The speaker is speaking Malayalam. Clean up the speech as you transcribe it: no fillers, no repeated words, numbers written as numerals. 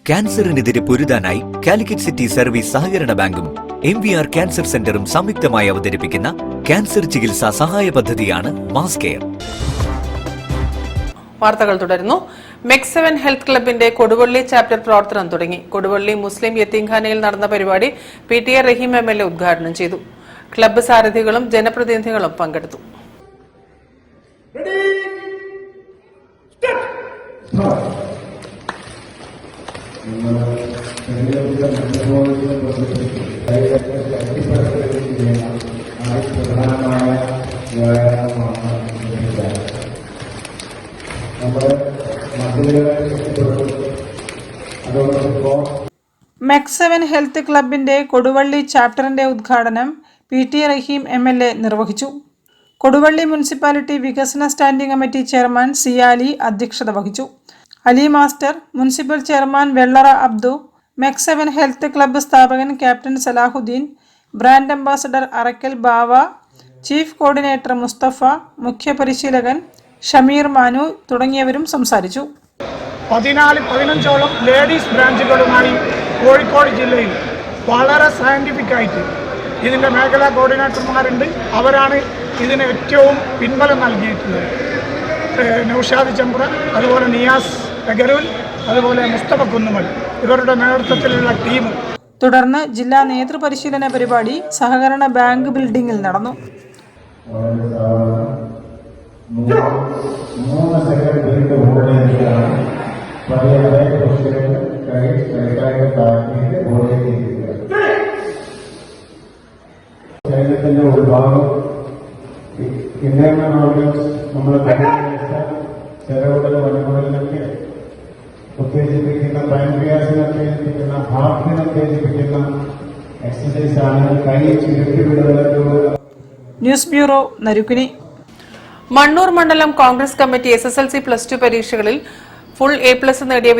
ക്യാൻസറിനെതിരെ പൊരുതാനായി കാലിക്കറ്റ് സിറ്റി സർവീസ് സഹകരണ ബാങ്കും MVR ക്യാൻസർ സെന്ററും സംയുക്തമായി അവതരിപ്പിക്കുന്ന ക്യാൻസർ ചികിത്സാ സഹായ പദ്ധതിയാണ് മാസ് കെയർ. വാർത്തകൾ തുടരുന്നു. MEC7 ഹെൽത്ത് ക്ലബിന്റെ കൊടുവള്ളി ചാപ്റ്റർ പ്രവർത്തനം തുടങ്ങി. കൊടുവള്ളി മുസ്ലിം യത്തീംഖാനയിൽ നടന്ന പരിപാടി PTA റഹീം MLA ഉദ്ഘാടനം ചെയ്തു. ക്ലബ്ബ് സാരഥികളും ജനപ്രതിനിധികളും പങ്കെടുത്തു. MEC7 ഹെൽത്ത് ക്ലബിന്റെ കൊടുവള്ളി ചാപ്റ്ററിന്റെ ഉദ്ഘാടനം PTA റഹീം MLA നിർവഹിച്ചു. കൊടുവള്ളി മുനിസിപ്പാലിറ്റി വികസന സ്റ്റാൻഡിംഗ് കമ്മിറ്റി ചെയർമാൻ സിയാലി അധ്യക്ഷത വഹിച്ചു. Ali master, municipal chairman Vellara Abdu, MEC7 health club സ്ഥാപകൻ captain Salahuddin, brand ambassador Arakkal Bava, chief coordinator Mustafa, മുഖ്യ പരിശീലകൻ ഷമീർ മാനു തുടങ്ങിയവരും സംസാരിച്ചു. 15ഓളം ലേഡീസ് ബ്രാഞ്ചുകളുമായി കോഴിക്കോട് ജില്ലയിൽ വളരെ സയൻറ്റിഫിക്കായിട്ട് ഇതിൻ്റെ മേഖലാ കോർഡിനേറ്റർമാരുണ്ട്. അവരാണ് ഇതിന് ഏറ്റവും പിൻബലം നൽകിയിട്ടുള്ളത്. നൗഷാദ് ചമ്പ്ര, അതുപോലെ നിയാസ് ഗരുൽ, അതുപോലെ മുസ്തഫ കുന്നുമൽ, ഇവരുടെ നേതൃത്വത്തിലുള്ള ടീം. തുടർന്ന് ജില്ലാ നേതൃപരിശീലന പരിപാടി സഹകരണ ബാങ്ക് ബിൽഡിംഗിൽ നടന്നു. ശരീരത്തിന്റെ ഒരു ഭാഗം ഇന്റേണൽ ഓർഗൻസ് നമ്മുടെ ചെറുകുടൽ വനകുടലിനൊക്കെ ഉത്തേജിപ്പിക്കുന്ന, പാൻക്രിയാസിനെ ഉത്തേജിപ്പിക്കുന്ന, ഹാർട്ടിനെ ഉത്തേജിപ്പിക്കുന്ന എക്സസൈസ് ആണ് കൈ ചുരുട്ടിവിടുന്നതിലൂടെ. News bureau, Narikkuni. മണ്ണൂർ മണ്ഡലം കോൺഗ്രസ് കമ്മിറ്റി SSLC+2 പരീക്ഷകളിൽ ഫുൾ A+ നേടിയ